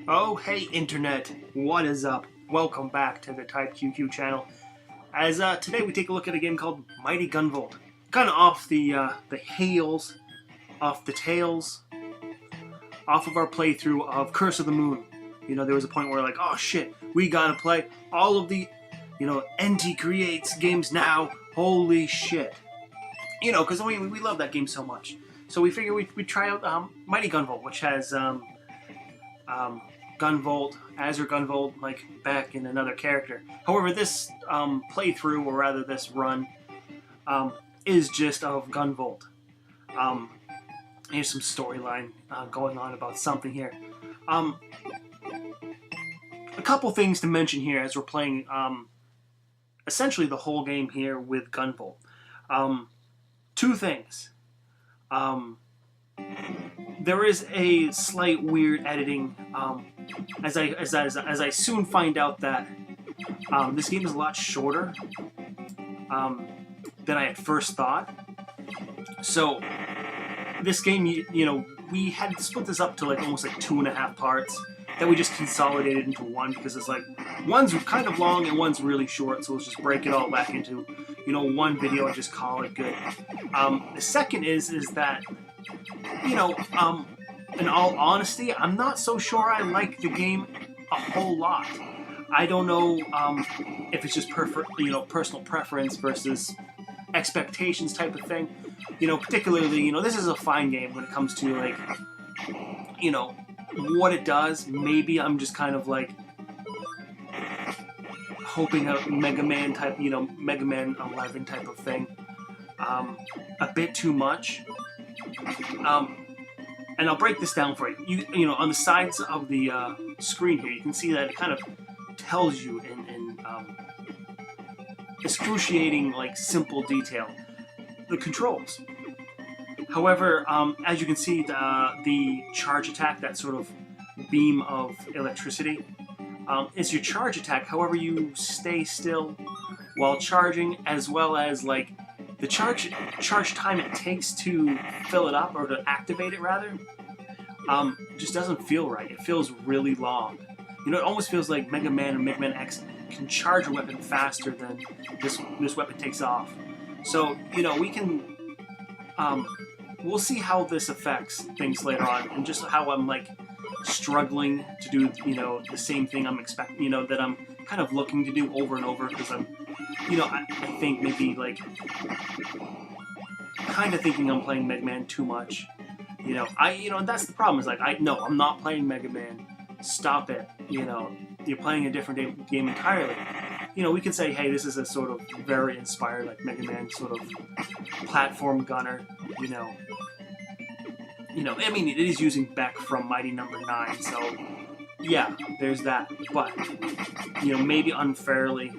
Oh, hey Internet, what is up? Welcome back to the Type QQ channel. As today we take a look at a game called Mighty Gunvolt. Kind of off the heels, off the tails, off of our playthrough of Curse of the Moon. You know, there was a point where like, oh shit, we gotta play all of the, NT Creates games now. Holy shit. You know, because we love that game so much. So we figured we'd try out Mighty Gunvolt, which has Gunvolt, Azure Gunvolt, like back in another character. However, this playthrough, or rather this run, is just of Gunvolt. Here's some storyline going on about something here. A couple things to mention here as we're playing essentially the whole game here with Gunvolt. Two things. There is a slight weird editing, as I soon find out that this game is a lot shorter than I at first thought. So this game, we had to split this up to like almost like 2.5 parts that we just consolidated into one, because it's like one's kind of long and one's really short, so let's just break it all back into one video and just call it good. The second is that in all honesty, I'm not so sure I like the game a whole lot. I don't know if it's just personal preference versus expectations type of thing. Particularly, this is a fine game when it comes to like, what it does. Maybe I'm just kind of like hoping a Mega Man type, Mega Man 11 type of thing. A bit too much. And I'll break this down for you. On the sides of the screen here, you can see that it kind of tells you in excruciating, like, simple detail the controls. However, as you can see, the charge attack, that sort of beam of electricity, is your charge attack. However, you stay still while charging, as well as like the charge time it takes to fill it up, or to activate it rather, just doesn't feel right. It feels really long. It almost feels like Mega Man and Mega Man X can charge a weapon faster than this weapon takes off. So, we can, we'll see how this affects things later on, and just how I'm like struggling to do, the same thing I'm expecting, that I'm kind of looking to do over and over, because I'm, I think maybe like kind of thinking I'm playing Mega Man too much. And that's the problem, is like, I'm not playing Mega Man. Stop it. You're playing a different game entirely. We could say, hey, this is a sort of very inspired, like, Mega Man sort of platform gunner, I mean, it is using Beck from Mighty Number 9, so, yeah, there's that. But, maybe unfairly,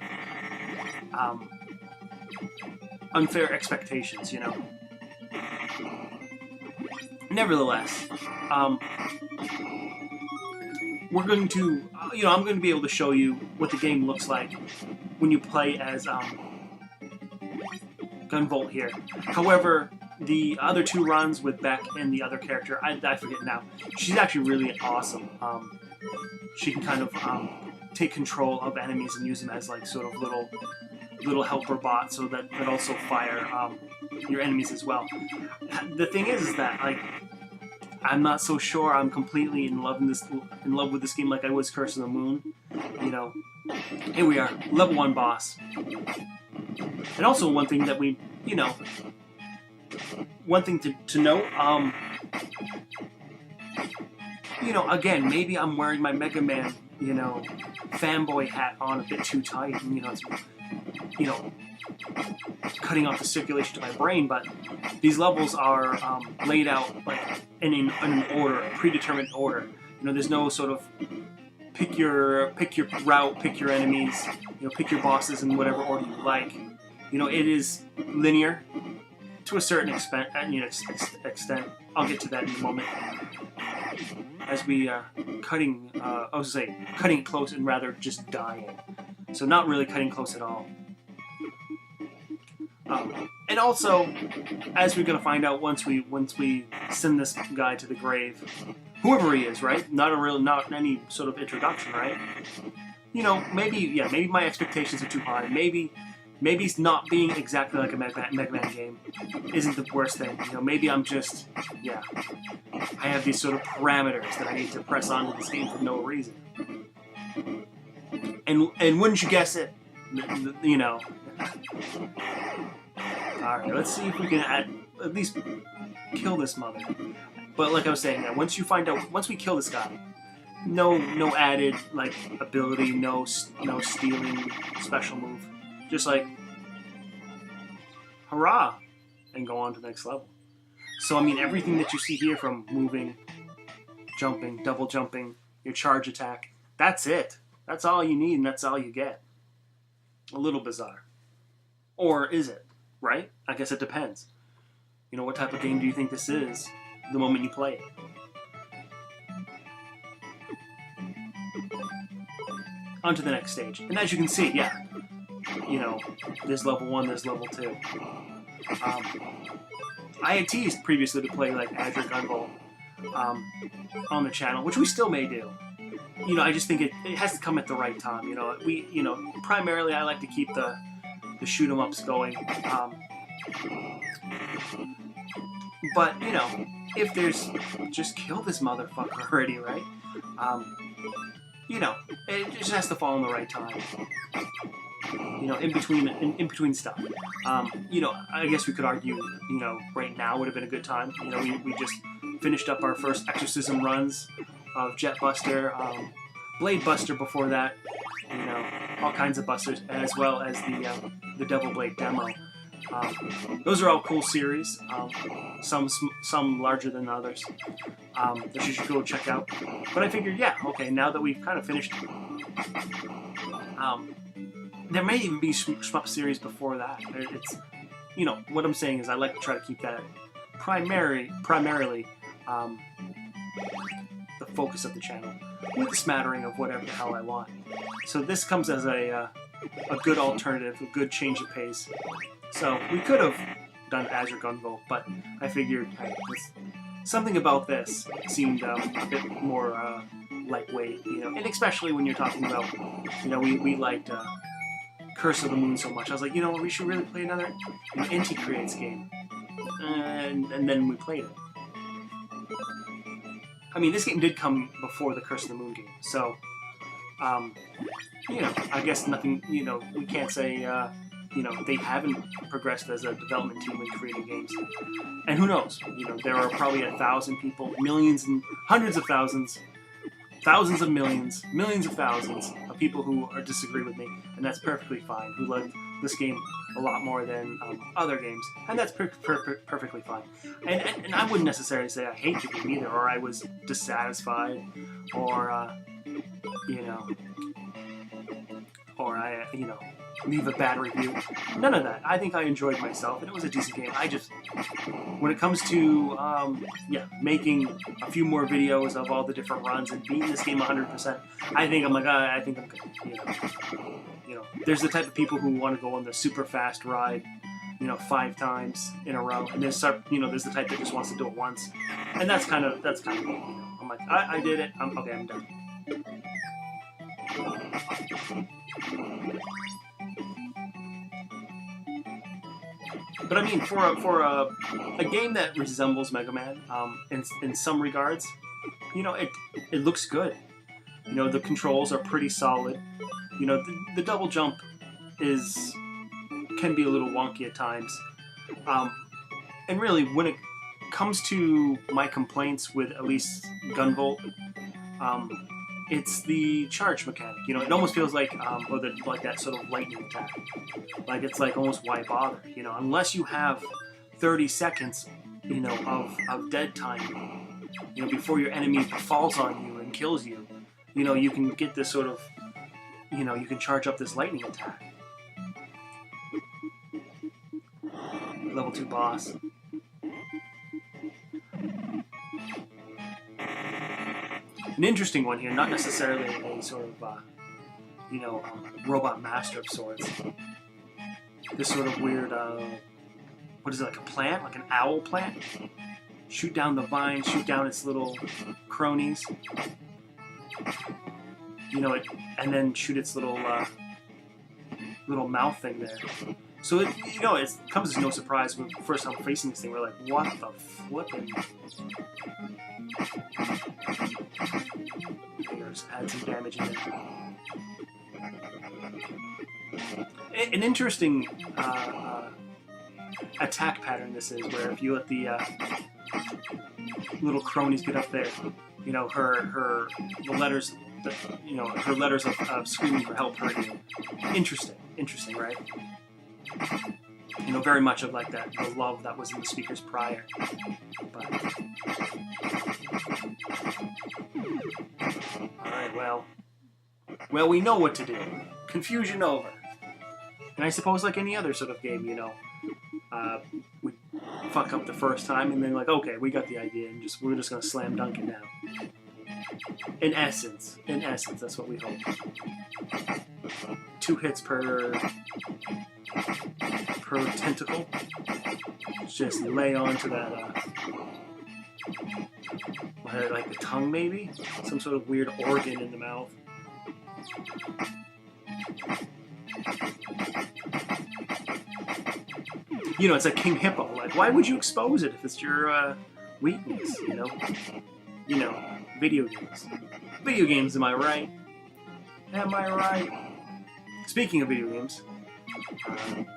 unfair expectations, Nevertheless, we're going to, I'm going to be able to show you what the game looks like when you play as Gunvolt here. However, the other two runs with Beck and the other character, I forget now, she's actually really awesome. She can kind of take control of enemies and use them as like sort of little helper bots, so that also fire your enemies as well. The thing is that like, I'm not so sure I'm completely in love with this game like I was Curse of the Moon. Here we are, level 1 boss. And also one thing that we, one thing to note, again, maybe I'm wearing my Mega Man, fanboy hat on a bit too tight, and, it's, cutting off the circulation to my brain, but these levels are laid out like in an order, a predetermined order. There's no sort of pick your route, pick your enemies, pick your bosses in whatever order you like. It is linear to a certain extent. I'll get to that in a moment. As we cutting it close and rather just dying. So not really cutting close at all. And also, as we're gonna find out once we send this guy to the grave, whoever he is, right? Not any sort of introduction, right? You know, maybe my expectations are too high. Maybe not being exactly like a Mega Man game isn't the worst thing. You know, maybe I'm just, I have these sort of parameters that I need to press onto this game for no reason. And wouldn't you guess it? You know. All right, let's see if we can at least kill this mother. But like I was saying, once we kill this guy, no added like ability, no stealing special move, just like hurrah, and go on to the next level. So I mean, everything that you see here, from moving, jumping, double jumping, your charge attack, that's it. That's all you need, and that's all you get. A little bizarre, or is it? Right? I guess it depends. You know, what type of game do you think this is the moment you play it? On to the next stage. And as you can see, you know, there's level 1, there's level 2. I had teased previously to play like Mighty Gunvolt on the channel, which we still may do. You know, I just think it has to come at the right time. You know, primarily I like to keep the shoot 'em ups going. But you know, if there's, just kill this motherfucker already, right? You know, it just has to fall in the right time. You know, in between stuff. You know, I guess we could argue, you know, right now would have been a good time. You know, we just finished up our first exorcism runs of Jet Buster, Blade Buster before that. You know, all kinds of busters, as well as the Devil Blade demo. Those are all cool series. Some larger than others. That you should go check out. But I figured, okay, now that we've kind of finished, there may even be shmup series before that. It's, you know, what I'm saying is I like to try to keep that primarily the focus of the channel, with a smattering of whatever the hell I want. So this comes as a good alternative, a good change of pace. So we could have done Mighty Gunvolt, but I figured, hey, something about this seemed a bit more lightweight, you know, and especially when you're talking about, you know, we liked Curse of the Moon so much. I was like, you know what, we should really play another Inti Creates game, and then we played it. I mean, this game did come before the Curse of the Moon game, so, you know, I guess nothing, you know, we can't say, you know, they haven't progressed as a development team in creating games. And who knows, you know, there are probably 1,000 people, millions and hundreds of thousands, thousands of millions, millions of thousands of people who disagree with me, and that's perfectly fine, who love this game a lot more than other games, and that's perfectly fine. And I wouldn't necessarily say I hate the game either, or I was dissatisfied, or you know, or I, you know, leave a bad review. None of that. I think I enjoyed myself, and it was a decent game. I just, when it comes to making a few more videos of all the different runs and beating this game 100%, I think I'm like, I think I'm good. You know, there's the type of people who want to go on the super fast ride, you know, 5 times in a row, and there's there's the type that just wants to do it once, and that's kind of me. You know, I'm like, I did it. I'm done. But I mean, for a game that resembles Mega Man, in some regards, you know, it looks good. You know, the controls are pretty solid. You know, the double jump can be a little wonky at times. And really, when it comes to my complaints with at least Gunvolt, it's the charge mechanic. You know, it almost feels like like that sort of lightning attack. Like, it's like, almost why bother? You know, unless you have 30 seconds, you know, of dead time, you know, before your enemy falls on you and kills you, you know, you can get this sort of, you know, you can charge up this lightning attack. Level 2 boss. An interesting one here, not necessarily a sort of, you know, robot master of sorts. This sort of weird, what is it, like a plant, like an owl plant? Shoot down the vine, shoot down its little cronies. You know, and then shoot its little mouth thing there. So it, you know, it comes as no surprise when first time facing this thing. We're like, what the flippin'? Just add some damage in there. An interesting attack pattern this is, where if you let the little cronies get up there, you know, her letters of screaming for help hurt you. Interesting, right? You know, very much of like that, the love that was in the speakers prior. But alright, well, we know what to do. Confusion over. And I suppose like any other sort of game, you know, we fuck up the first time and then like, okay, we got the idea and we're just gonna slam dunk it now. In essence, that's what we hope. 2 hits per tentacle. Just lay onto that, like the tongue maybe? Some sort of weird organ in the mouth. You know, it's like King Hippo. Like, why would you expose it if it's your weakness, you know? You know, video games. Video games, am I right? Am I right? Speaking of video games,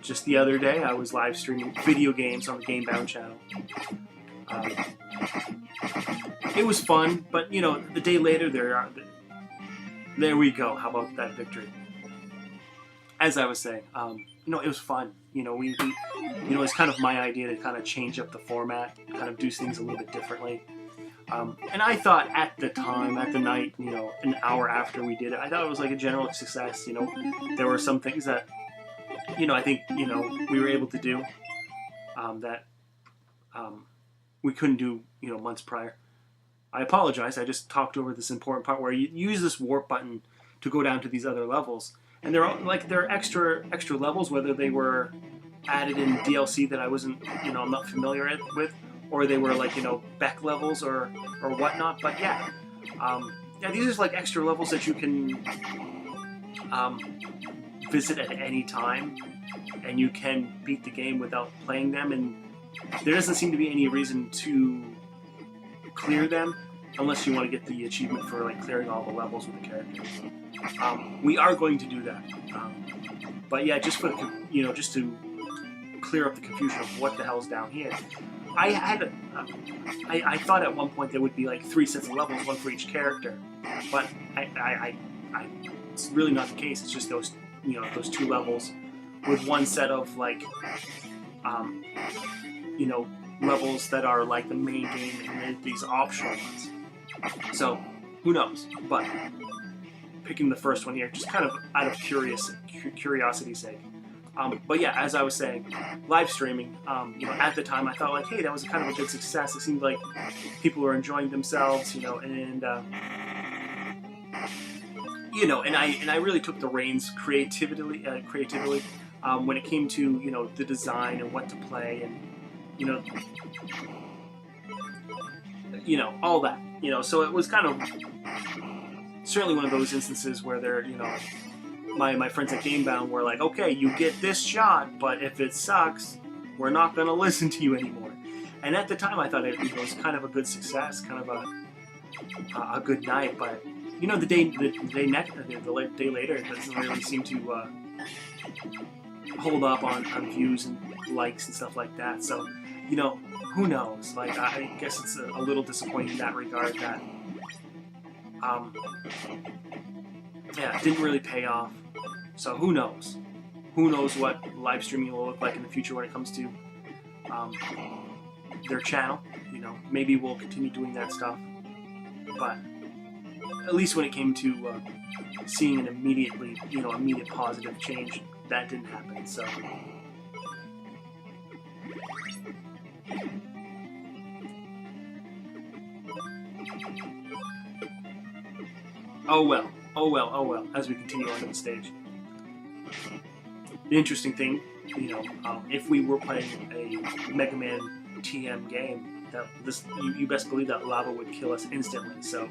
just the other day I was live streaming video games on the Gamebound channel. It was fun, but you know, the day later there we go. How about that victory? As I was saying, you know, it was fun. You know, you know, it's kind of my idea to kind of change up the format, kind of do things a little bit differently. And I thought at the time, at the night, you know, an hour after we did it, I thought it was like a general success. You know, there were some things that, you know, I think, you know, we were able to do that we couldn't do, you know, months prior. I apologize. I just talked over this important part where you use this warp button to go down to these other levels, and they're extra levels, whether they were added in DLC that I wasn't, you know, I'm not familiar with, or they were like, you know, Beck levels or whatnot. But yeah, these are just like extra levels that you can visit at any time, and you can beat the game without playing them, and there doesn't seem to be any reason to clear them unless you want to get the achievement for like clearing all the levels with the characters. We are going to do that, but yeah, just for the, you know, just to clear up the confusion of what the hell's down here. I thought at one point there would be like 3 sets of levels, 1 for each character, but it's really not the case. It's just those, you know, those 2 levels with 1 set of like, you know, levels that are like the main game, and then these optional ones. So who knows? But picking the first one here, just kind of out of curiosity's sake. But yeah, as I was saying, live streaming, you know, at the time I thought like, hey, that was kind of a good success. It seemed like people were enjoying themselves, you know, and you know, and I really took the reins creatively, when it came to, you know, the design and what to play, and you know, all that, you know. So it was kind of certainly one of those instances where they're, you know, my friends at Gamebound were like, okay, you get this shot, but if it sucks, we're not going to listen to you anymore. And at the time, I thought it was kind of a good success, kind of a good night. But you know, the day later, it doesn't really seem to hold up on views and likes and stuff like that. So, you know, who knows? Like, I guess it's a little disappointing in that regard that, yeah, it didn't really pay off. So who knows? Who knows what live streaming will look like in the future when it comes to their channel? You know, maybe we'll continue doing that stuff. But at least when it came to seeing an immediate positive change, that didn't happen. So. Oh well, as we continue on to the stage. The interesting thing if we were playing a Mega Man TM game, that you best believe that lava would kill us instantly. So,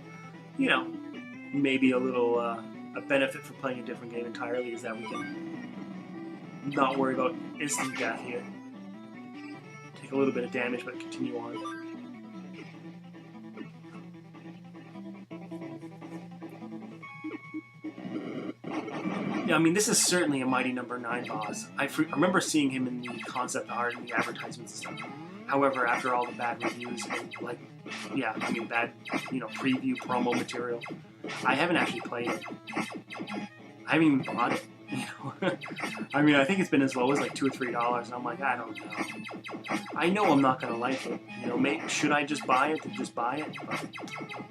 maybe a little a benefit for playing a different game entirely is that we can not worry about instant death here. Take a little bit of damage, but continue on. Yeah, I mean, this is certainly a Mighty Number 9 boss. I remember seeing him in the concept art and the advertisements and stuff. However, after all the bad reviews and, bad, preview, promo material, I haven't actually played it. I haven't even bought it, I mean, I think it's been as low as like $2 or $3, and I'm like, I don't know. I know I'm not going to like it. Should I just buy it to just buy it? But,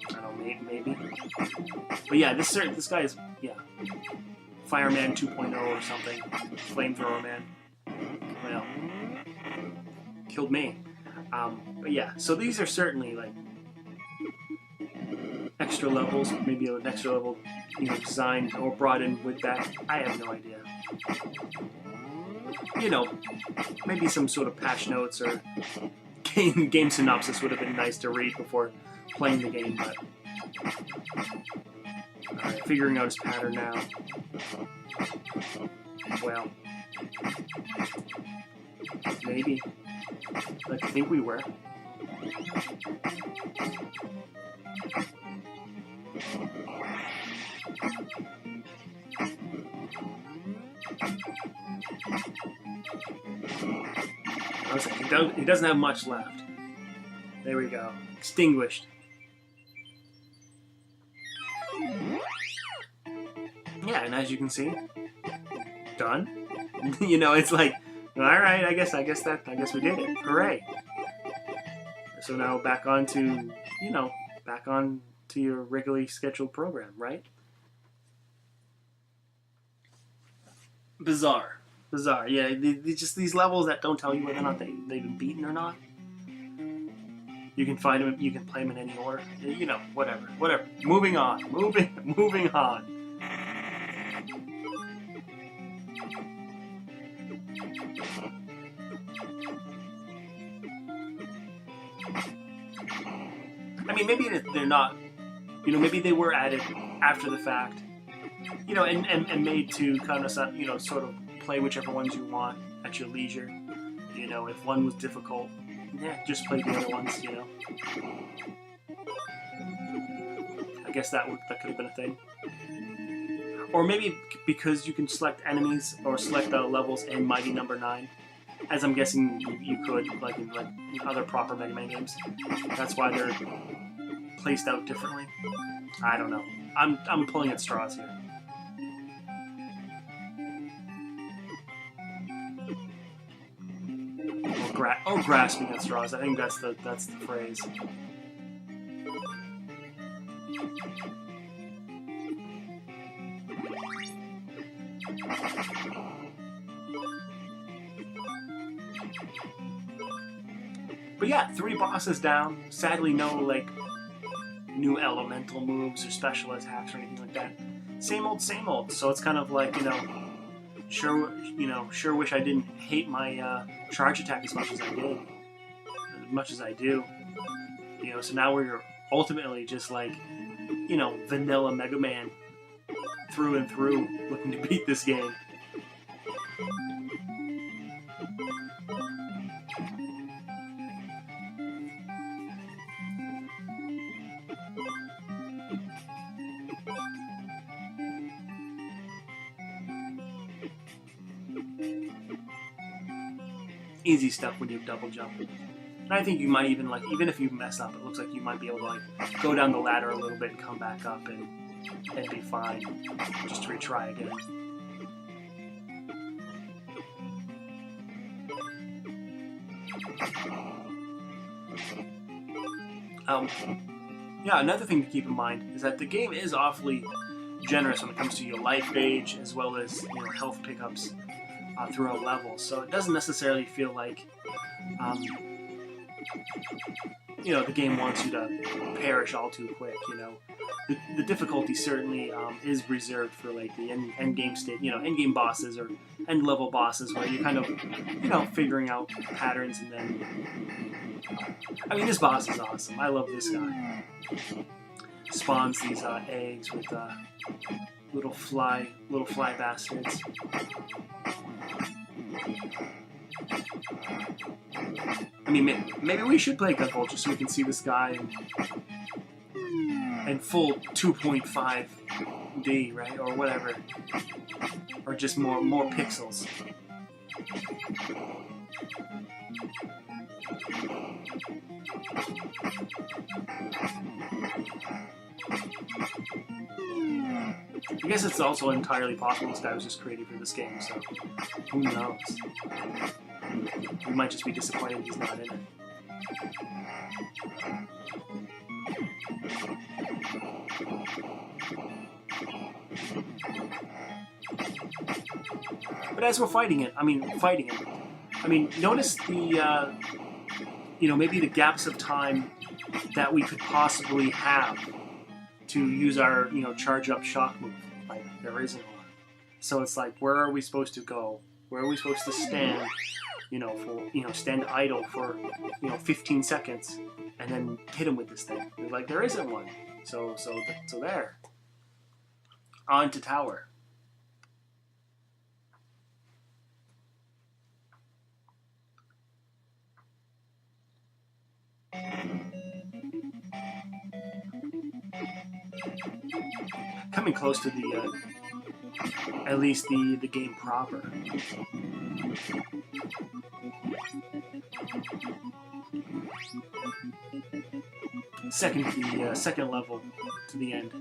I don't know, maybe. But yeah, this guy is, Fireman 2.0 or something. Flamethrower Man. Well, killed me. But yeah, so these are certainly like extra levels, maybe an extra level, designed or brought in with that. I have no idea. Maybe some sort of patch notes or game synopsis would have been nice to read before playing the game, but alright, figuring out his pattern now. Well, maybe. Like I think we were. He doesn't have much left. There we go. Extinguished. Yeah, and as you can see, done. It's like, all right. I guess we did it. Hooray! So now back on to your regularly scheduled program, right? Bizarre. Yeah, just these levels that don't tell you whether or not they've been beaten or not. You can find them. You can play them in any order. Whatever. Moving on. Moving on. I mean, maybe they're not. Maybe they were added after the fact. And made to kind of sort of play whichever ones you want at your leisure. If one was difficult, just play the other ones. I guess that could have been a thing. Or maybe because you can select enemies or select levels in Mighty Number 9, as I'm guessing you could, like in other proper Mega Man games. That's why they're placed out differently. I don't know. I'm pulling at straws here. Or grasping at straws. I think that's the phrase. But yeah, 3 bosses down. Sadly, no new elemental moves or special attacks or anything like that. Same old. So it's kind of like sure wish I didn't hate my charge attack as much as I do. So now we're ultimately just like vanilla Mega Man through and through, looking to beat this game. Easy stuff when you double jump. And I think you might even even if you mess up, it looks like you might be able to go down the ladder a little bit and come back up and be fine. Just to retry again. Yeah, another thing to keep in mind is that the game is awfully generous when it comes to your life gauge as well as health pickups throughout levels. So it doesn't necessarily feel like the game wants you to perish all too quick. The difficulty certainly is reserved for like the end game state, end game bosses or end level bosses where you're kind of, figuring out patterns and then. I mean, this boss is awesome. I love this guy. Spawns these eggs with little fly bastards. I mean, maybe we should play Gunvolt just so we can see this guy in full 2.5D, right, or whatever, or just more pixels. I guess it's also entirely possible this guy was just created for this game, so who knows? We might just be disappointed he's not in it. But as we're fighting him, notice the, maybe the gaps of time that we could possibly have to use our, charge up shock move. Like, there isn't one. So it's like, where are we supposed to go? Where are we supposed to stand, stand idle for, 15 seconds and then hit him with this thing? Like, there isn't one. So there. On to tower. Coming close to the, at least the game proper. Second level to the end.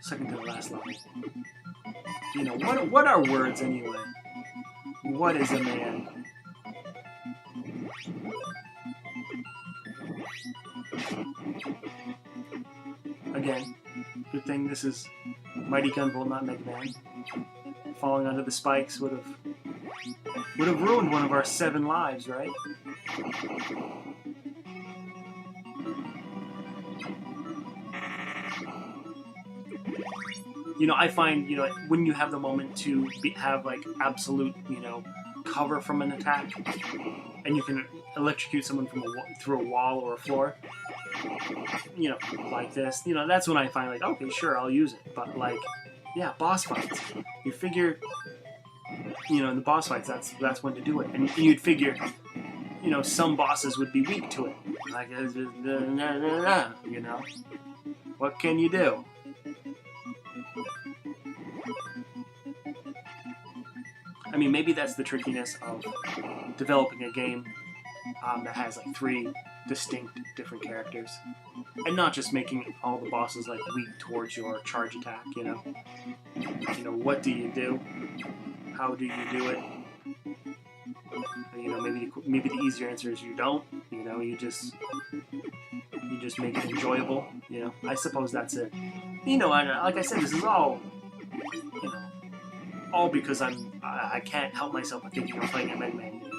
Second to the last level. What are words anyway? What is a man? Again, good thing this is Mighty Gunvolt, not Mega Man. Falling under the spikes would have ruined one of our 7 lives, right? I find, when you have the moment to have, like, absolute, cover from an attack, and you can electrocute someone through a wall or a floor, like this, that's when I find, like, okay, sure, I'll use it. But, like, yeah, boss fights. You figure, in the boss fights, that's when to do it. And you'd figure, some bosses would be weak to it. Like, what can you do? I mean, maybe that's the trickiness of developing a game that has like 3 distinct different characters, and not just making all the bosses like weak towards your charge attack. What do you do? How do you do it? Maybe the easier answer is you don't. You just make it enjoyable. I suppose that's it. And like I said, this is all. All because I can't help myself but thinking I'm playing a Mega Man game.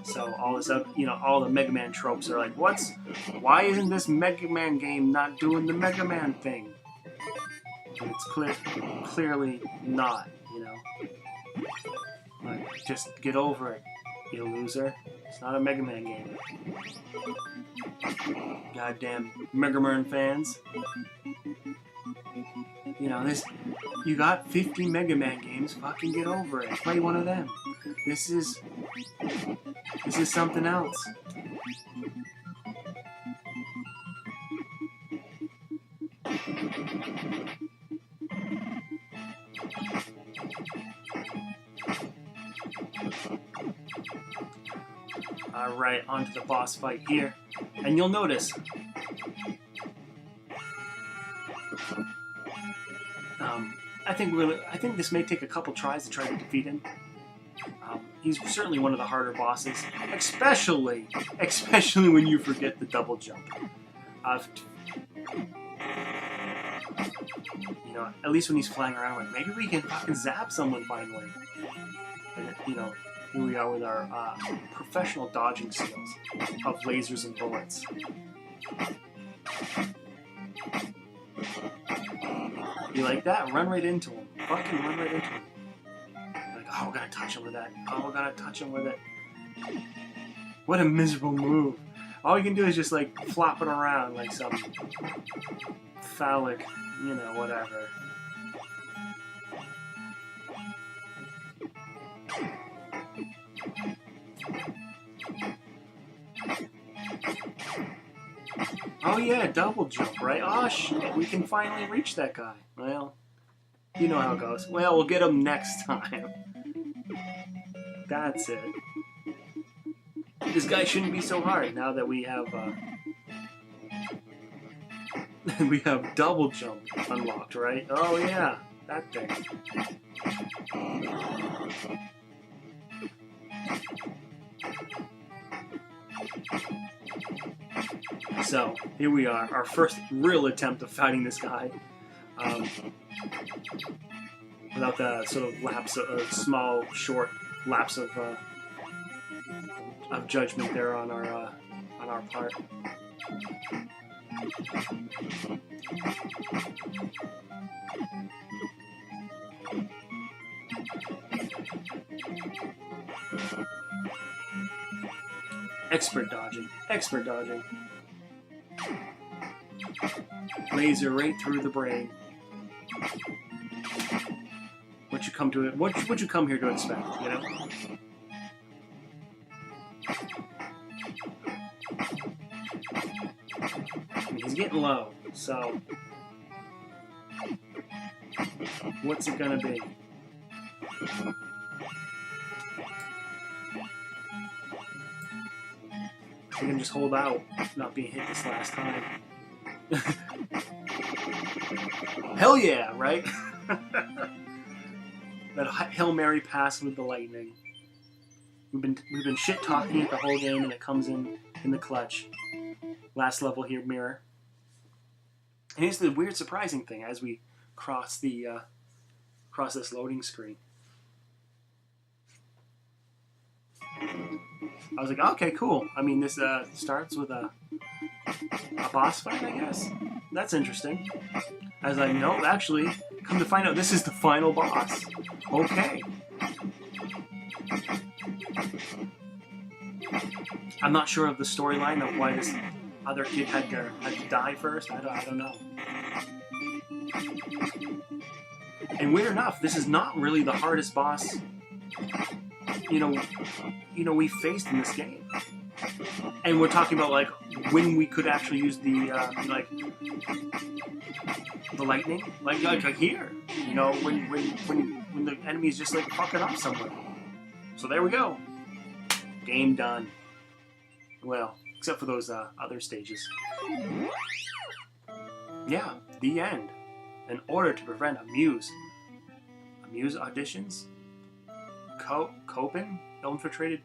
So all this up, all the Mega Man tropes are like, why isn't this Mega Man game not doing the Mega Man thing? And it's clearly not, Like, just get over it, you loser. It's not a Mega Man game. Goddamn Mega Mern fans. You got 50 Mega Man games, fucking get over it. Play one of them. This is something else. Alright, on to the boss fight here. And you'll notice I think this may take a couple tries to try to defeat him. He's certainly one of the harder bosses, especially when you forget the double jump. At least when he's flying around, like, maybe we can fucking zap someone finally. And, Here we are with our professional dodging skills of lasers and bullets. You like that? Run right into him. Fucking run right into him. Like, oh, we're gonna touch him with that. Oh, we're gonna touch him with it. What a miserable move. All you can do is just, like, flop it around like some phallic, you know, whatever. Oh yeah, double jump, right? Oh shit, we can finally reach that guy. Well, you know how it goes. Well, we'll get him next time. That's it. This guy shouldn't be so hard now that we have we have double jump unlocked, right? Oh yeah, that thing. So, here we are, our first real attempt of fighting this guy. Without the sort of lapse, small, short lapse of judgment there on our part. Expert dodging. Expert dodging. Laser right through the brain. What you come to it? What you come here to expect? You know. He's getting low, so what's it gonna be? We can just hold out, not being hit this last time. Hell yeah, right? That Hail Mary pass with the lightning. We've been shit talking it the whole game, and it comes in the clutch. Last level here, mirror. And here's the weird, surprising thing as we cross this loading screen. I was like, okay, cool. I mean, this starts with a boss fight, I guess. That's interesting. I was like, no, actually, come to find out, this is the final boss. Okay. I'm not sure of the storyline of why this other kid had to die first. I don't know. And weird enough, this is not really the hardest boss we faced in this game. And we're talking about like when we could actually use the lightning, like here, when the enemy is just like fucking up somewhere. So there we go, game done. Well, except for those other stages. Yeah, the end. In order to prevent Amuse auditions, Copen infiltrated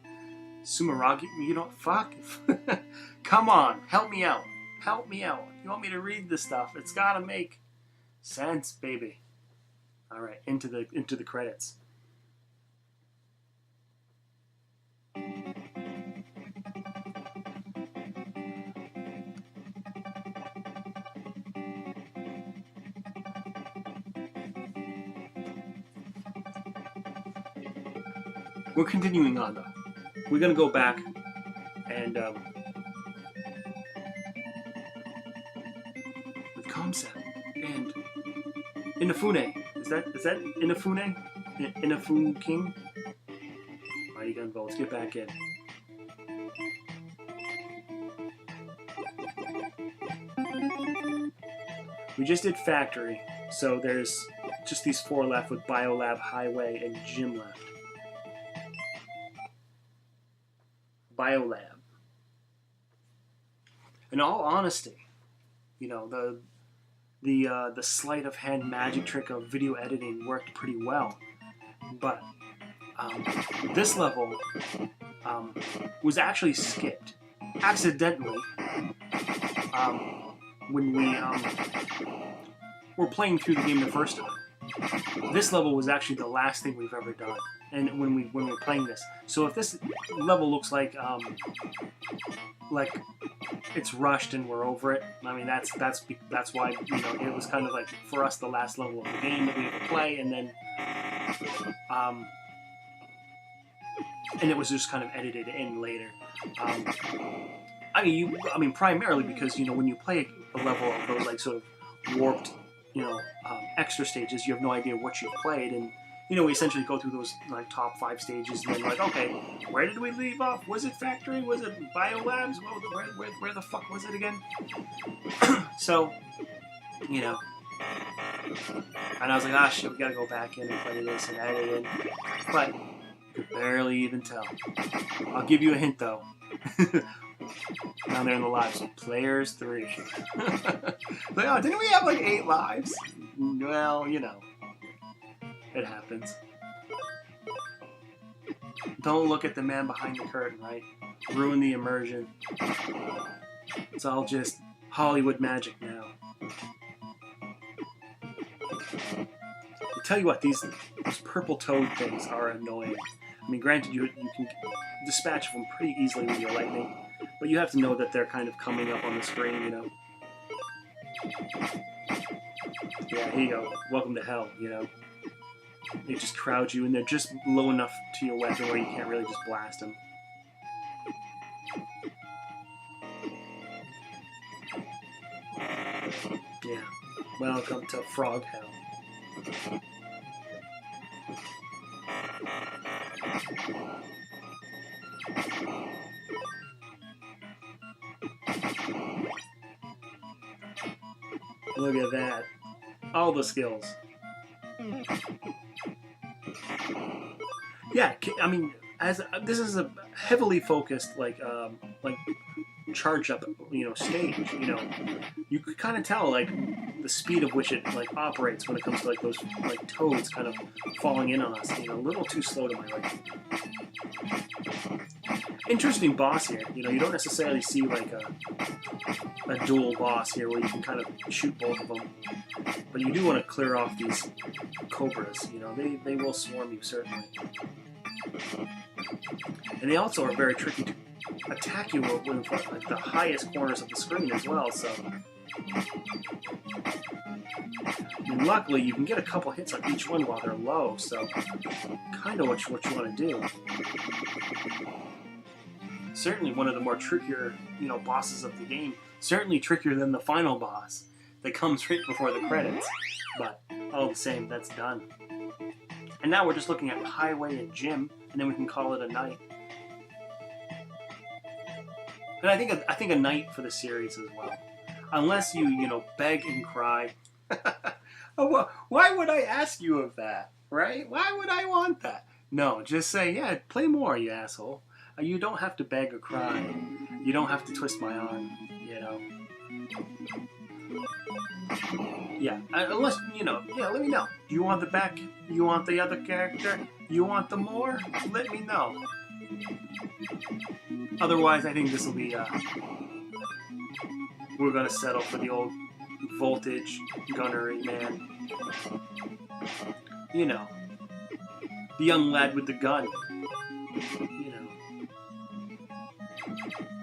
Sumeragi. You don't fuck. Come on, help me out. Help me out. You want me to read this stuff? It's gotta make sense, baby. All right, into the credits. We're continuing on, though. We're going to go back and with Comsat and Inafune. Is that Inafune? Inafune King? Mighty Gunvolt. Let's get back in. We just did Factory, so there's just these 4 left with Biolab, Highway, and Gym left. Biolab. In all honesty, the sleight of hand magic trick of video editing worked pretty well, but this level was actually skipped accidentally when we were playing through the game the first time. This level was actually the last thing we've ever done. and when we're playing this. So if this level looks like it's rushed and we're over it, I mean that's why, you know, it was kind of like for us the last level of the game that we ever play, and then and it was just kind of edited in later. I mean primarily because, you know, when you play a level of those like sort of warped, you know, extra stages, you have no idea what you've played, and you know, we essentially go through those like top 5 stages, and then like, okay, where did we leave off? Was it factory? Was it biolabs? Where the fuck was it again? So, you know, and I was like, ah, shit, we gotta go back in and play this and edit it, but could barely even tell. I'll give you a hint though. Down there in the lives, players 3. Like, oh, didn't we have like 8 lives? Well, you know. It happens. Don't look at the man behind the curtain, right? Ruin the immersion. It's all just Hollywood magic now. I tell you what, these purple toad things are annoying. I mean, granted, you can dispatch them pretty easily with your lightning, but you have to know that they're kind of coming up on the screen, you know? Yeah, here you go. Welcome to hell, you know? They just crowd you, and they're just low enough to your weapon where you can't really just blast them. Yeah. Welcome to Frog Hell. Look at that. All the skills. Yeah, I mean, as this is a heavily focused like charge up, you know, stage. You know, you could kind of tell like the speed of which it like operates when it comes to like those like toads kind of falling in on us. You know, a little too slow to my liking. Interesting boss here. You know, you don't necessarily see like a dual boss here where you can kind of shoot both of them, but you do want to clear off these cobras. You know, they will swarm you certainly, and they also are very tricky to attack you with like the highest corners of the screen as well. So, and luckily you can get a couple hits on each one while they're low. So, kind of what you want to do. Certainly one of the more trickier, you know, bosses of the game. Certainly trickier than the final boss that comes right before the credits. But all the same, that's done. And now we're just looking at Highway and Gym, and then we can call it a night. And I think a night for the series as well. Unless you know, beg and cry. Why would I ask you of that, right? Why would I want that? No, just say, yeah, play more, you asshole. You don't have to beg or cry. You don't have to twist my arm, you know. Yeah, unless, you know, yeah, let me know. Do you want the back? You want the other character? You want the more? Let me know. Otherwise, I think this will be, we're going to settle for the old voltage gunnery, man. You know, the young lad with the gun. You know.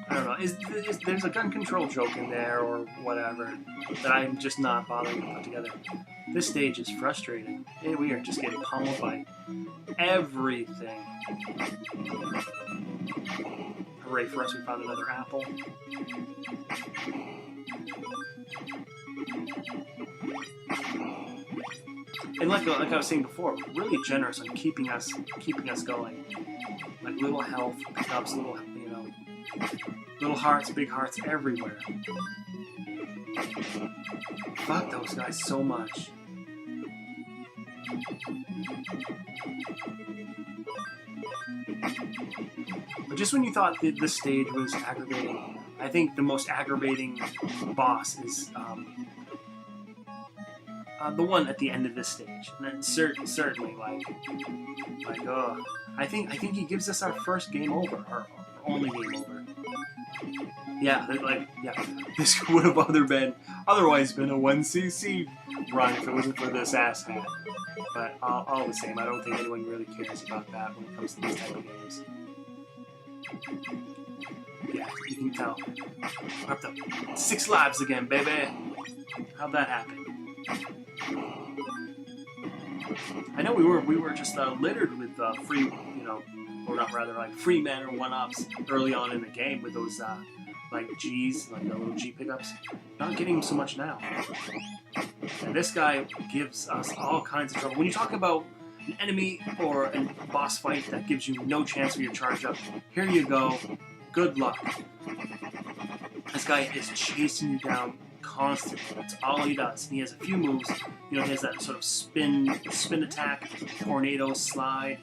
I don't know. There's a gun control joke in there or whatever that I'm just not bothering to put together. This stage is frustrating. We are just getting pummeled by everything. Hooray for us, we found another apple. And like I was saying before, really generous on keeping us going. Like little health pickups, little, you know, little hearts, big hearts everywhere. Fuck those guys so much. But just when you thought this stage was aggravating, I think the most aggravating boss is the one at the end of this stage. And then certainly like I think he gives us our first game over, our only game over. Yeah, this would have otherwise been a 1cc run if it wasn't for this asshat. But all the same, I don't think anyone really cares about that when it comes to these type of games. Yeah, you can tell. We're up to 6 lives again, baby. How'd that happen? I know we were just littered with free, or not rather like free mana 1-ups early on in the game with those like G's, like the little G pickups. Not getting so much now. And this guy gives us all kinds of trouble. When you talk about an enemy or a boss fight that gives you no chance for your charge up, here you go. Good luck. This guy is chasing you down constantly. That's all he does. He has a few moves. He has that sort of spin attack, tornado slide.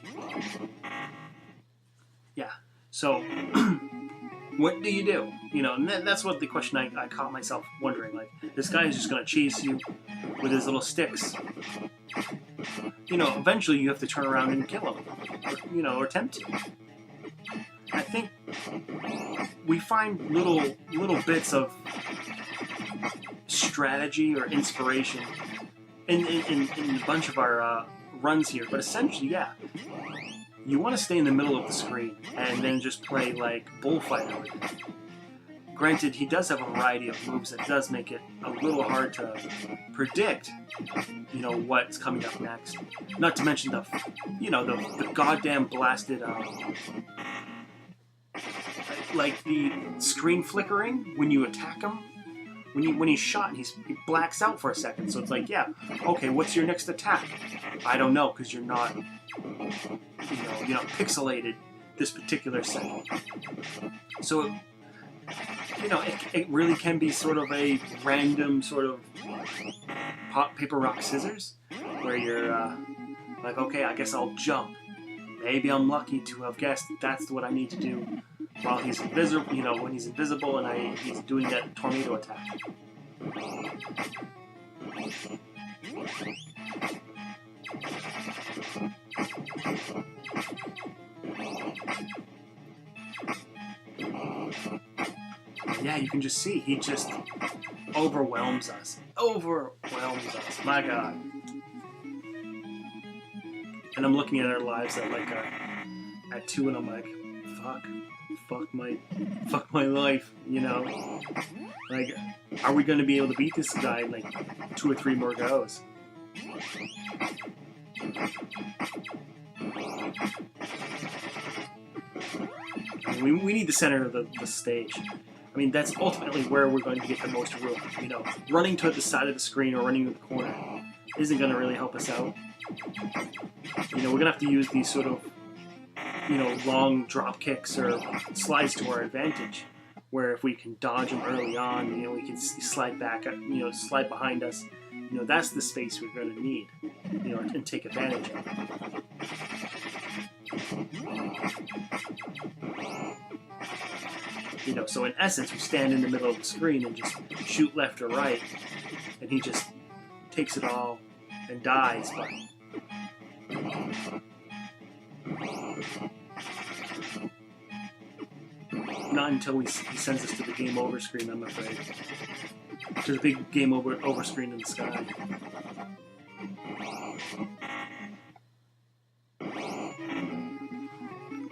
Yeah. So, what do you do? And that's what the question I caught myself wondering. Like, this guy is just going to chase you with his little sticks. Eventually you have to turn around and kill him. Or attempt to. I think we find little bits of strategy or inspiration in a bunch of our runs here, but essentially, yeah, you want to stay in the middle of the screen and then just play like bullfighter with him. Granted, he does have a variety of moves that does make it a little hard to predict, what's coming up next. Not to mention the goddamn blasted like the screen flickering when you attack him. When he's shot and he blacks out for a second. So it's like, yeah, okay, what's your next attack? I don't know, because you're not, you're not pixelated this particular second. So, it really can be sort of a random sort of pop, paper, rock, scissors, where you're like, okay, I guess I'll jump. Maybe I'm lucky to have guessed that's what I need to do while he's invisible, when he's invisible and he's doing that tornado attack. Yeah, you can just see, he just overwhelms us. My God. And I'm looking at our lives at 2, and I'm like, fuck my life, Like, are we going to be able to beat this guy in like 2 or 3 more goes? We need the center of the stage. I mean, that's ultimately where we're going to get the most room. Running to the side of the screen or running to the corner isn't going to really help us out. We're going to have to use these sort of, long drop kicks or slides to our advantage, where if we can dodge them early on, we can slide back, slide behind us. That's the space we're going to need, and take advantage of. So in essence, we stand in the middle of the screen and just shoot left or right, and he just takes it all and dies, but not until he sends us to the game over screen, I'm afraid. To the big game over screen in the sky.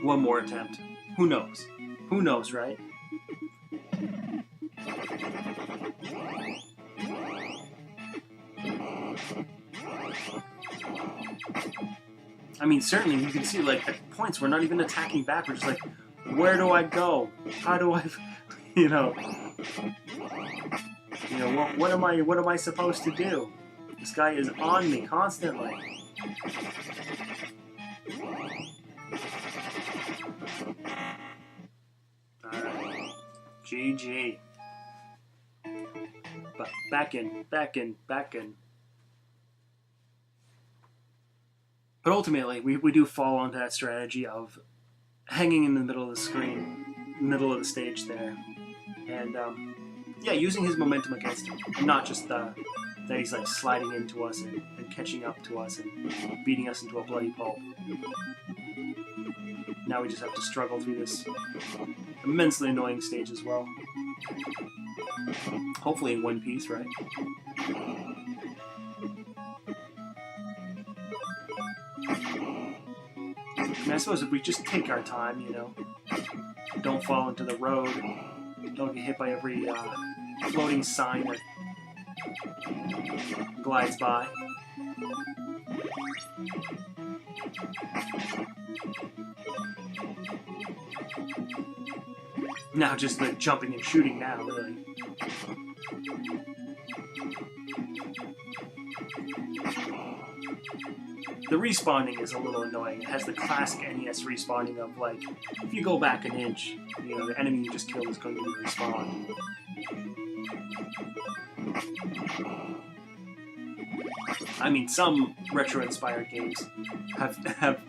One more attempt. Who knows? Who knows, right? I mean, certainly you can see, like, at points we're not even attacking back. We're just like, where do I go? How do I, what am I supposed to do? This guy is on me constantly. Alright. GG. But back in. But ultimately, we do fall onto that strategy of hanging in the middle of the screen, middle of the stage there. And, using his momentum against him. Not just that he's, like, sliding into us and catching up to us and beating us into a bloody pulp. Now we just have to struggle through this immensely annoying stage as well. Hopefully in one piece, right? And I suppose if we just take our time, you know, don't fall into the road, don't get hit by every floating sign that glides by. Now just like jumping and shooting now, really. The respawning is a little annoying. It has the classic NES respawning of like, if you go back an inch, you know, the enemy you just killed is going to be respawned. I mean, some retro-inspired games have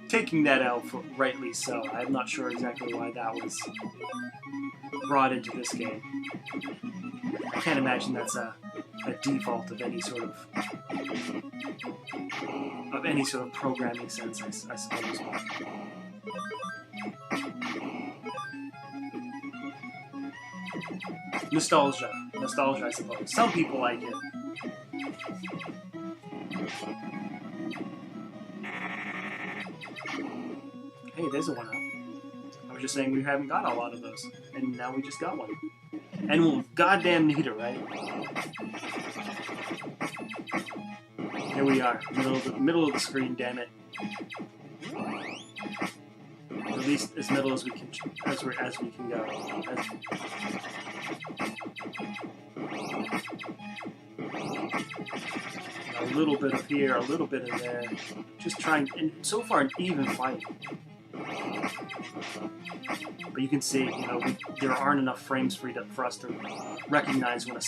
taken that out for rightly so. I'm not sure exactly why that was brought into this game. I can't imagine that's a default of any sort of programming sense, I suppose. Nostalgia, I suppose. Some people like it. Hey, there's a one up. I was just saying we haven't got a lot of those, and now we just got one. And we'll goddamn need it, right? Here we are, middle of the screen. Damn it! Or at least as middle as we can, as we can go. A little bit of here, a little bit of there. Just trying, and so far an even fight. But you can see, you know, there aren't enough frames for us to recognize when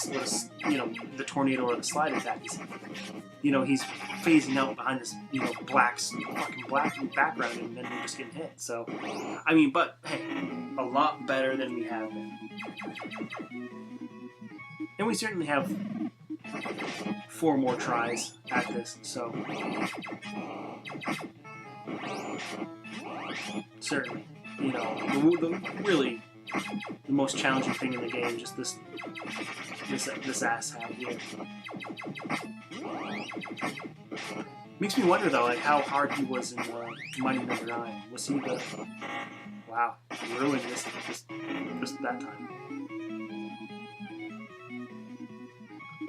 you know, the tornado or the slide attack is. You know, he's phasing out behind this, you know, fucking black background, and then we're just getting hit. So, I mean, but hey, a lot better than we have been. And we certainly have 4 more tries at this, so certainly, you know, the most challenging thing in the game, just this ass hat here. Makes me wonder though, like how hard he was in Mighty Number 9. Was he the wow? Ruined this that time.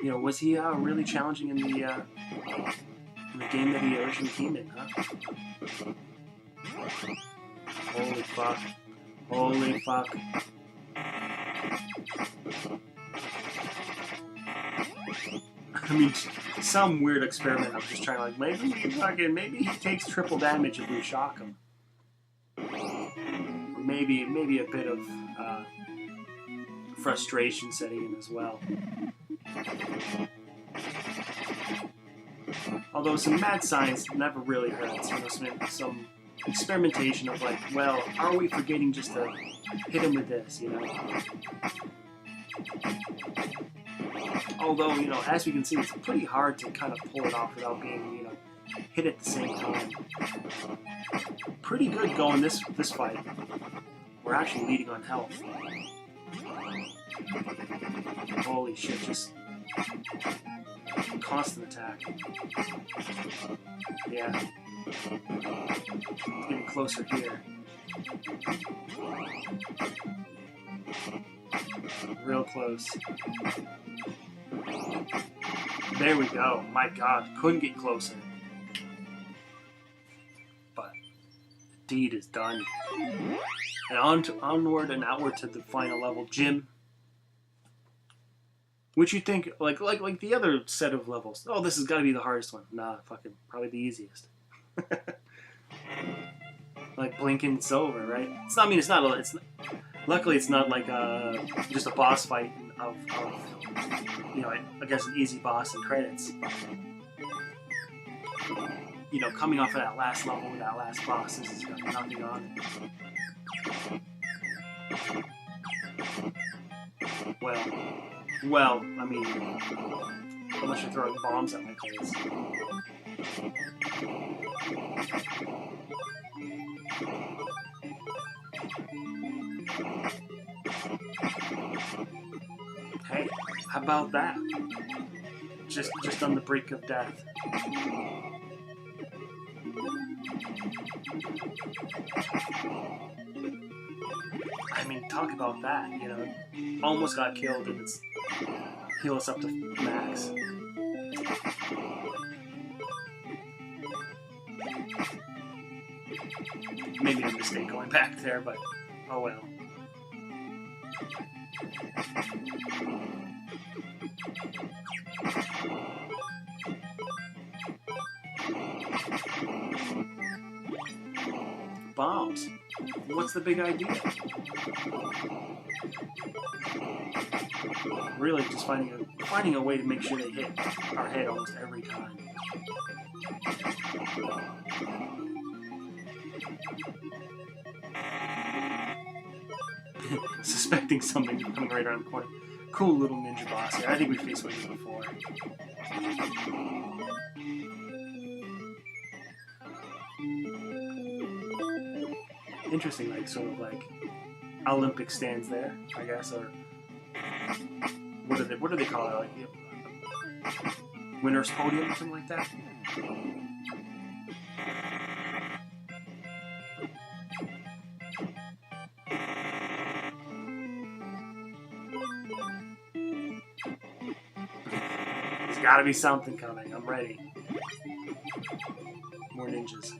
You know, was he really challenging in the game that he originally came in, huh? Holy fuck. Holy fuck. I mean, some weird experiment. I'm just trying to, like, maybe he takes triple damage if we shock him. Or maybe a bit of frustration setting in as well. Although some mad science never really hurts. You know, some experimentation of like, well, are we forgetting just to hit him with this, you know? Although, you know, as we can see, it's pretty hard to kind of pull it off without being, you know, hit at the same time. Pretty good going this fight. We're actually leading on health. Holy shit, just constant attack. Yeah. Getting closer here. Real close. There we go. My god, couldn't get closer. But the deed is done. And onward and outward to the final level. Jim, which you think, like the other set of levels, oh, this has got to be the hardest one. Nah, fucking probably the easiest. Like blinking, it's over, right? It's not, I mean, it's not. Luckily, it's not like just a boss fight of you know, against an easy boss and credits. You know, coming off of that last level with that last boss, this has got nothing on it. Well, I mean, unless you're throwing bombs at my face. Hey, how about that? Just on the brink of death. I mean, talk about that, you know. Almost got killed and it's heal us up to max. Maybe a mistake going back there, but oh well. Bombs. What's the big idea? Really, just finding a way to make sure they hit our head almost every time. Suspecting something coming right around the corner. Cool little ninja boss here. I think we faced one of these before. Interesting, like sort of like Olympic stands there, I guess, or what do they call it? Like winner's podium or something like that. There's gotta be something coming. I'm ready. More ninjas.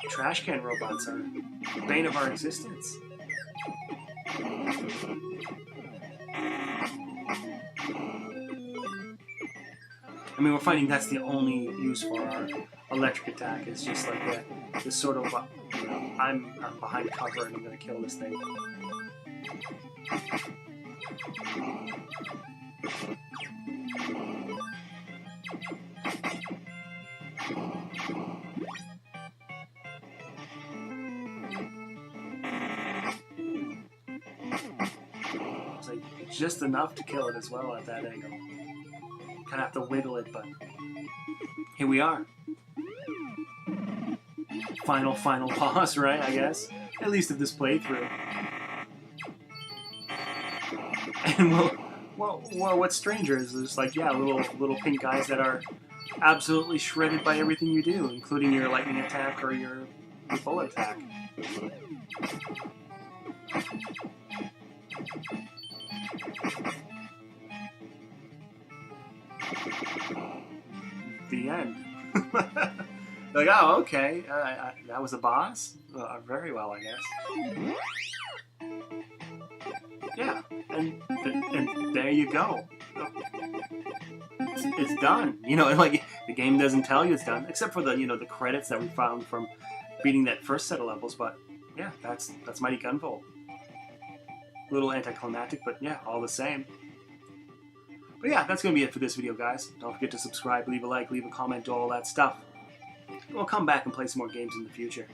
Trash can robots are the bane of our existence. I mean, we're finding that's the only use for our electric attack. It's just like that. This sort of, you know, I'm behind cover and I'm gonna kill this thing. It's like just enough to kill it as well at that angle. Kind of have to wiggle it, but here we are. Final boss, right? I guess. At least of this playthrough. And well, what's stranger is just like, yeah, little pink guys that are absolutely shredded by everything you do, including your lightning attack or your bullet attack. The end. Like, oh, okay, that was a boss? Very well, I guess. Yeah, and there you go. It's done. You know, like, the game doesn't tell you it's done, except for the, you know, the credits that we found from beating that first set of levels, but yeah, that's Mighty Gunvolt. A little anticlimactic, but yeah, all the same. But yeah, that's going to be it for this video, guys. Don't forget to subscribe, leave a like, leave a comment, do all that stuff. We'll come back and play some more games in the future.